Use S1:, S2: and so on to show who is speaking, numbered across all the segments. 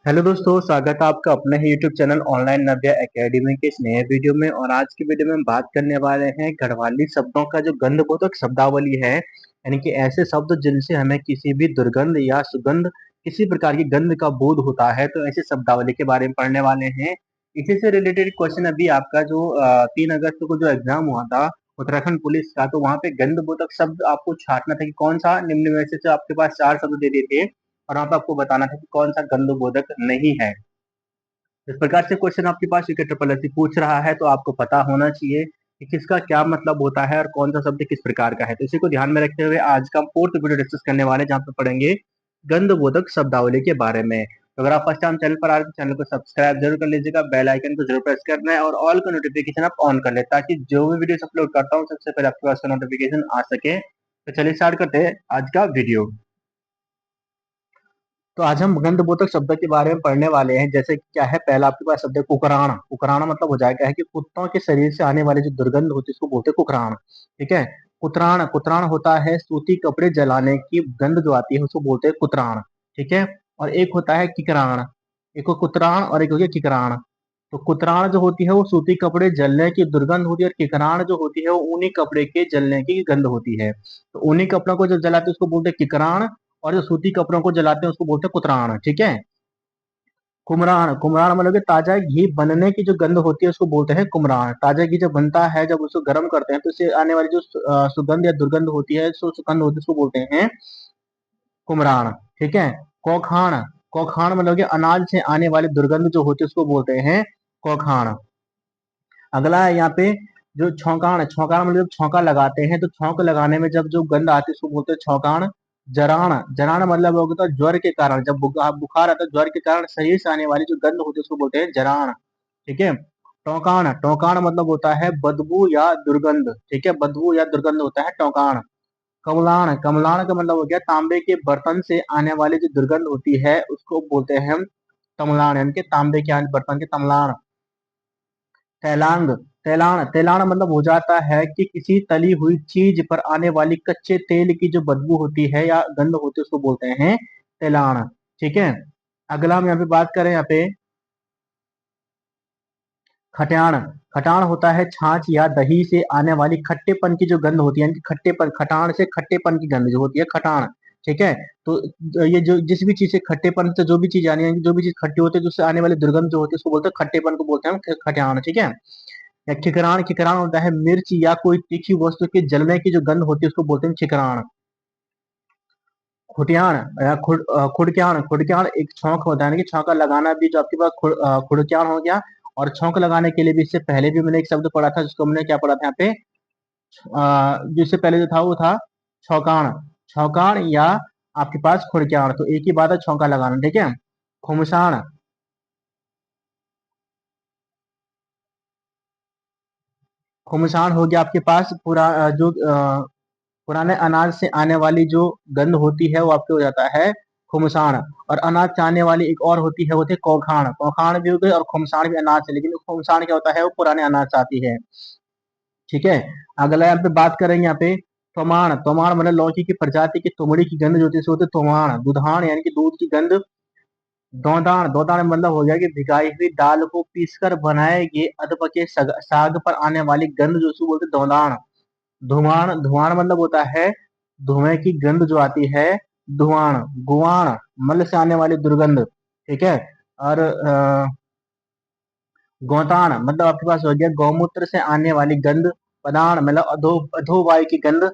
S1: Hello दोस्तों, स्वागत है आपका अपने ही यूट्यूब चैनल ऑनलाइन नव्या एकेडमी के इस नए वीडियो में। और आज की वीडियो में हम बात करने वाले हैं गढ़वाली शब्दों का जो गंधबोधक शब्दावली है, यानी कि ऐसे शब्द जिनसे हमें किसी भी दुर्गंध या सुगंध, किसी प्रकार की गंध का बोध होता है, तो ऐसे शब्दावली के बारे में पढ़ने वाले हैं। इसी से रिलेटेड क्वेश्चन अभी आपका जो 3 अगस्त को जो एग्जाम हुआ था उत्तराखंड पुलिस का, तो वहां पे गंधबोधक शब्द आपको छांटना था कि कौन सा निम्न में से आपके पास 4 शब्द दे दिए थे और वहां पे आपको बताना था कि कौन सा गंधबोधक नहीं है। इस प्रकार से क्वेश्चन आपके पास ट्रिपल पूछ रहा है, तो आपको पता होना चाहिए कि किसका क्या मतलब होता है और कौन सा शब्द किस प्रकार का है। तो इसी को ध्यान में रखते हुए आज का हम फोर्थ वीडियो डिस्कस करने वाले हैं, जहाँ पे पढ़ेंगे गंधबोधक शब्दावली के बारे में। तो अगर आप फर्स्ट टाइम चैनल पर आ रहे हैं तो चैनल को सब्सक्राइब जरूर कर लीजिएगा, बेल आइकन को जरूर प्रेस करना है और ऑल का नोटिफिकेशन आप ऑन कर ले, ताकि जो भी वीडियो अपलोड करता हूँ सबसे पहले आपके पास नोटिफिकेशन आ सके। तो चलिए स्टार्ट करते हैं आज का वीडियो। तो आज हम गंधबोधक शब्द के बारे में पढ़ने वाले हैं। जैसे कि क्या है, पहला आपके पास शब्द है कुकराण। कुकराण मतलब हो जाएगा है कि कुत्तों के शरीर से आने वाली जो दुर्गंध होती है उसको बोलते हैं कुकराण। ठीक है। कुतराण, कुतराण होता है सूती कपड़े जलाने की गंध जो आती है उसको बोलते हैं कुतराण। ठीक है। और एक होता है किकराण। एक को कुतराण और एक हो गया किकराण। तो कुतराण जो होती है वो सूती कपड़े जलने की दुर्गंध होती है, और किकराण जो होती है वो ऊनी कपड़े के जलने की गंध होती है। तो ऊनी कपड़ों को जब जलाते हैं उसको बोलते हैं किकराण, और जो सूती कपड़ों को जलाते हैं उसको बोलते हैं कुतराण। ठीक है। कुमरान, कुमरान मतलब कि ताजा घी बनने की जो गंध होती है उसको बोलते हैं कुमरान। ताजा घी जब बनता है, जब उसको गर्म करते हैं तो इससे आने वाली जो सुगंध या दुर्गंध होती है, सुगंध होती है उसको बोलते हैं कुमरान। ठीक है। कौखान, कौखान मतलब कि अनाज से आने वाली दुर्गंध जो होती है उसको बोलते हैं कौखान। अगला है यहाँ पे जो छौंकाण। छौंकाण मतलब जब छौंका लगाते हैं तो छौंक लगाने में जब जो गंध आती है उसको बोलते हैं छौंकाण। जराण, जराण मतलब हो गया ज्वर के कारण, जब बुखार आता है ज्वर के कारण शरीर से आने वाली जो गंध होती है उसको बोलते हैं जराण। ठीक है। टौकाण, टौकाण मतलब होता है बदबू या दुर्गंध। ठीक है, बदबू या दुर्गंध होता है टौकाण। कमलाण, कमलाण का मतलब हो गया तांबे के बर्तन से आने वाली जो दुर्गंध होती है उसको बोलते हैं हम तमलाण, यानी कि तांबे के बर्तन के तमलाण। तैलांग, तैलाण, तैलाण मतलब हो जाता है कि किसी तली हुई चीज पर आने वाली कच्चे तेल की जो बदबू होती है या गंध होती है उसको बोलते हैं तैलाण। ठीक है। अगला हम यहाँ पे बात करें, यहाँ पे खटाण। खटाण होता है छाछ या दही से आने वाली खट्टेपन की जो गंध होती है, यानी कि खट्टेपन, खटाण से खट्टेपन की गंध जो होती है खटाण। ठीक है। तो ये जो जिस भी चीज से खट्टेपन से जो भी चीज आनी है, जो भी चीज खट्टी होती है, जिससे आने वाली दुर्गंध जो होती है उसको बोलते हैं खट्टेपन, को बोलते हैं खटाण। ठीक है। या खिकराण, खिकराण होता है मिर्च या कोई तीखी वस्तु के जलने की जो गंध होती है उसको बोलते हैं खिकराण। खुटियाण या खुड़क्याण, खुड़क्याण एक छौंक होता है, कि छौंका लगाना भी जो आपके पास खुड़क्याण हो गया। और छौंक लगाने के लिए भी इससे पहले भी मैंने एक शब्द पढ़ा था जिसको हमने क्या पढ़ा था यहाँ पे, जिससे पहले जो था वो था छौकाण। छौकाण या आपके पास खुड़क्याण, तो एक ही बात है छौंका लगाना। ठीक है। खुमसाण, खुमसाण हो गया आपके पास पूरा पुराने अनाज से आने वाली जो गंध होती है वो आपके हो जाता है खुमसाण। और अनाज से आने वाली एक और होती है, वो थे कौखाण। कौखाण भी हो गई और खुमसाण भी अनाज से, लेकिन खुमसाण क्या होता है वो पुराने अनाज से आती है। ठीक है। अगला यहाँ पे बात करेंगे, यहाँ पे तोमाण। तोमाण मतलब लौकी की प्रजाति की तुमड़ी की गंध जो होती है उसे बोलते हैं तोमाण। दुधाण यानी कि दूध की गंध। दौदाण, दौदाण मतलब हो गया कि भिगाई हुई दाल को पीसकर बनाए गए अधपके साग पर आने वाली गंध जो उसको बोलते हैं दौदाण। धुआं, धुआं मतलब होता है धुएं की गंध जो आती है धुआं। गुआण, मल से आने वाली दुर्गंध। ठीक है। और गौतान मतलब आपके पास हो गया गौमूत्र से आने वाली गंध। पदान मतलब अधोवायु की गंध।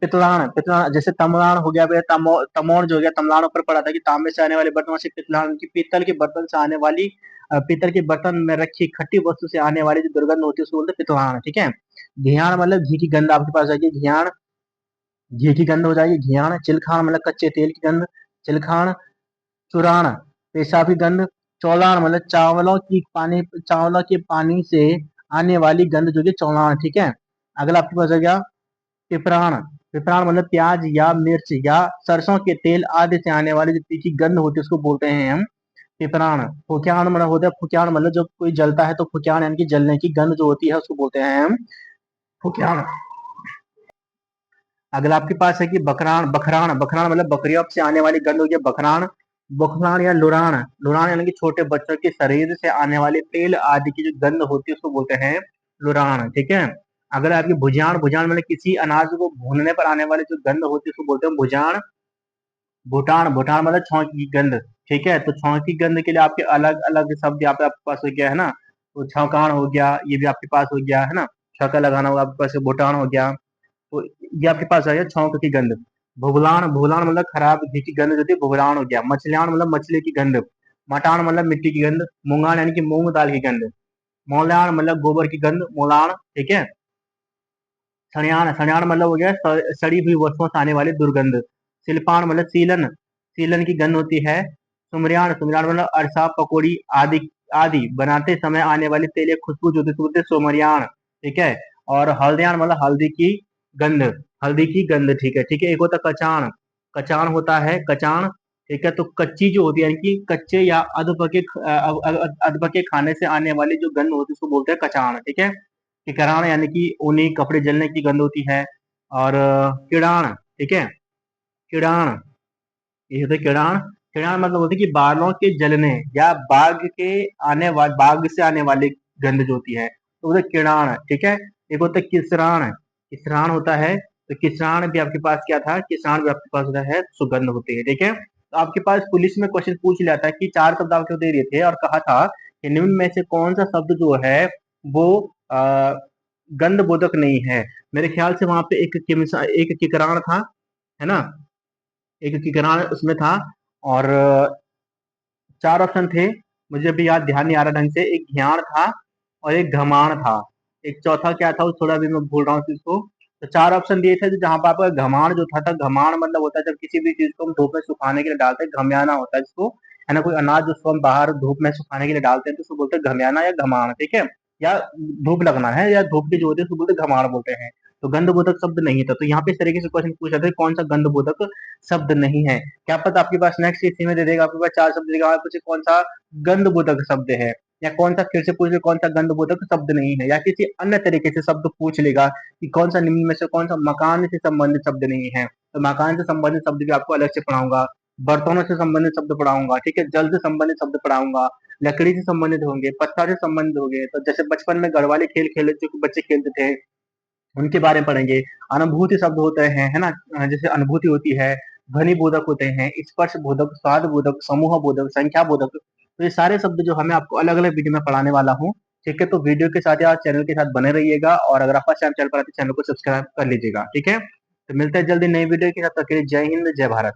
S1: पितलाण, पितलाण जैसे तमलाण हो गया, तमोण जो हो गया, तमलाण ऊपर पड़ा था कि तांबे से आने वाले बर्तनों से पितलाण की पीतल के बर्तन से आने वाली, पीतल के बर्तन में रखी खट्टी वस्तु से आने वाली जो दुर्गंध होती है उसको बोलते हैं पितलाण। ठीक है। घियाण मतलब घी की गंध आपके पास आएगी, घियाण, घी की गंध हो जाएगी घियाण। चिलखान मतलब कच्चे तेल की गंध, चिलखान। चुराण, पेशाब की गंध। चौलाण मतलब चावलों के पानी से आने वाली गंध जो कि चौलाण। ठीक है। अगला आपके पास आ गया पिपराण। पिपराण मतलब प्याज या मिर्च या सरसों के तेल आदि से आने वाली जो तीखी गंध होती है उसको बोलते हैं हम पिपराण। फुक्याण मतलब होता है, फुक्याण मतलब जब कोई जलता है तो फुक्याण यानी कि जलने की गंध जो होती है उसको बोलते हैं हम फुक्याण। अगला आपके पास है कि बकराण, बखराण, बखराण मतलब बकरियों से आने वाली गंध हो गया बखराण। बुखलाण या लुराण, लुराण यानी कि छोटे बच्चों के शरीर से आने वाले तेल आदि की जो गंध होती है उसको बोलते हैं लुराण, ठीक है। अगर आपकी भुजाण, भुजाण मतलब किसी अनाज को भूनने पर आने वाली जो गंध होती है उसको बोलते हैं भुजाण। भूटान, भूटान मतलब छौंक की गंध, ठीक है। तो छौंक की गंध के लिए आपके अलग अलग शब्द यहाँ पे आपके पास हो गया है ना। तो छौकाण हो गया, ये भी आपके पास हो गया है ना। छौका लगाना होगा आपके पास, भूटान हो गया। तो ये आपके पास आ गया छौंक की गंध। भुगलाण, भुगलाण मतलब खराब घी की गंध जो होती है, भुगलाण हो गया। मछलियाण मतलब मछली की गंध। मटान मतलब मिट्टी की गंध। मूंगाण यानी कि मूंग दाल की गंध। मौलाण मतलब गोबर की गंध, मोलाण, ठीक है। सड़ियाण, सड़ियाण मतलब हो गया सड़ी हुई वस्तुओं से आने वाली दुर्गंध। सिलपान मतलब सीलन, सीलन की गंध होती है। सुमरियाण, सुमरियाण मतलब अरसा, पकौड़ी आदि आदि बनाते समय आने वाली तेल या खुशबू जो होती है सुमरियाण, ठीक है। और हल्दियाण मतलब हल्दी की गंध, हल्दी की गंध, ठीक है, ठीक है। एक होता है कचाण, कचाण होता है कचाण, ठीक है। तो कच्ची जो होती है यानी कि कच्चे या अधपके खाने से आने वाली जो गंध होती है उसको बोलते हैं कचाण, ठीक है। किकराण यानी कि ऊनी कपड़े जलने की गंध होती है। और किड़ाण, ठीक है, किड़ाण, ये होता है किड़ाण। किड़ाण मतलब होती है कि बालों के जलने या बाघ से आने वाली गंध जो होती है तो वो किड़ाण, ठीक है। एक होता है किसराण, किसराण होता है। तो किसराण भी आपके पास क्या था, किसराण भी आपके पास होता है, सुगंध होती है, ठीक है। तो आपके पास पुलिस में क्वेश्चन पूछ लिया था कि चार शब्द आपको दे रहे थे और कहा था कि निम्न में से कौन सा शब्द जो है वो आ, गंध बोधक नहीं है। मेरे ख्याल से वहां पे एक किकराण था, है ना। एक किकराण उसमें था। और चार ऑप्शन थे, मुझे अभी याद ध्यान नहीं आ रहा ढंग से। एक ध्यान था और एक घमाण था। एक चौथा क्या था, वो थोड़ा भी मैं भूल रहा हूँ इसको। तो चार ऑप्शन दिए थे, तो जहां पर आपका घमाण जो था, घमाण मतलब होता है जब किसी भी चीज को हम धूप में सुखाने के लिए डालते हैं, घमियाना होता है जिसको, है ना। कोई अनाज जिसको हम बाहर धूप में सुखाने के लिए डालते हैं तो उसको बोलते हैं घमियाना या घमाण, ठीक है। या धूप लगना है या धूप की जो होती है उसको बोलते हैं घमाण बोलते हैं। तो गंधबोधक शब्द नहीं था। तो यहाँ पे इस तरीके से क्वेश्चन पूछा था कौन सा गंधबोधक शब्द नहीं है। क्या पता आपके पास नेक्स्ट इसी में दे देगा, आपके पास चार शब्द देगा, आपको पूछे कौन सा गंधबोधक शब्द है, या कौन सा फिर से पूछ ले कौन सा गंधबोधक शब्द नहीं है, या किसी अन्य तरीके से शब्द पूछ लेगा कि कौन सा निम्न में से कौन सा मकान से संबंधित शब्द नहीं है। तो मकान से संबंधित शब्द भी आपको अलग से पढ़ाऊंगा। बर्तनों से संबंधित शब्द पढ़ाऊंगा, ठीक है। जल से संबंधित शब्द पढ़ाऊंगा। लकड़ी से संबंधित होंगे, पत्थर से संबंधित होंगे। तो जैसे बचपन में गढ़वाली खेल खेले जो बच्चे खेलते थे उनके बारे में पढ़ेंगे। अनुभूति शब्द होते हैं, है ना। जैसे अनुभूति होती है, ध्वनि बोधक होते हैं, स्पर्श बोधक, स्वाद बोधक, समूह बोधक, संख्या बोधक। तो ये सारे शब्द जो हमें आपको अलग अलग वीडियो में पढ़ाने वाला हूँ, ठीक है। तो वीडियो के साथ या चैनल के साथ बने रहिएगा, और अगर आप फर्स्ट टाइम चैनल पर आते चैनल को सब्सक्राइब कर लीजिएगा, ठीक है। तो मिलते हैं जल्दी नई वीडियो के साथ, तब तक के लिए जय हिंद, जय भारत।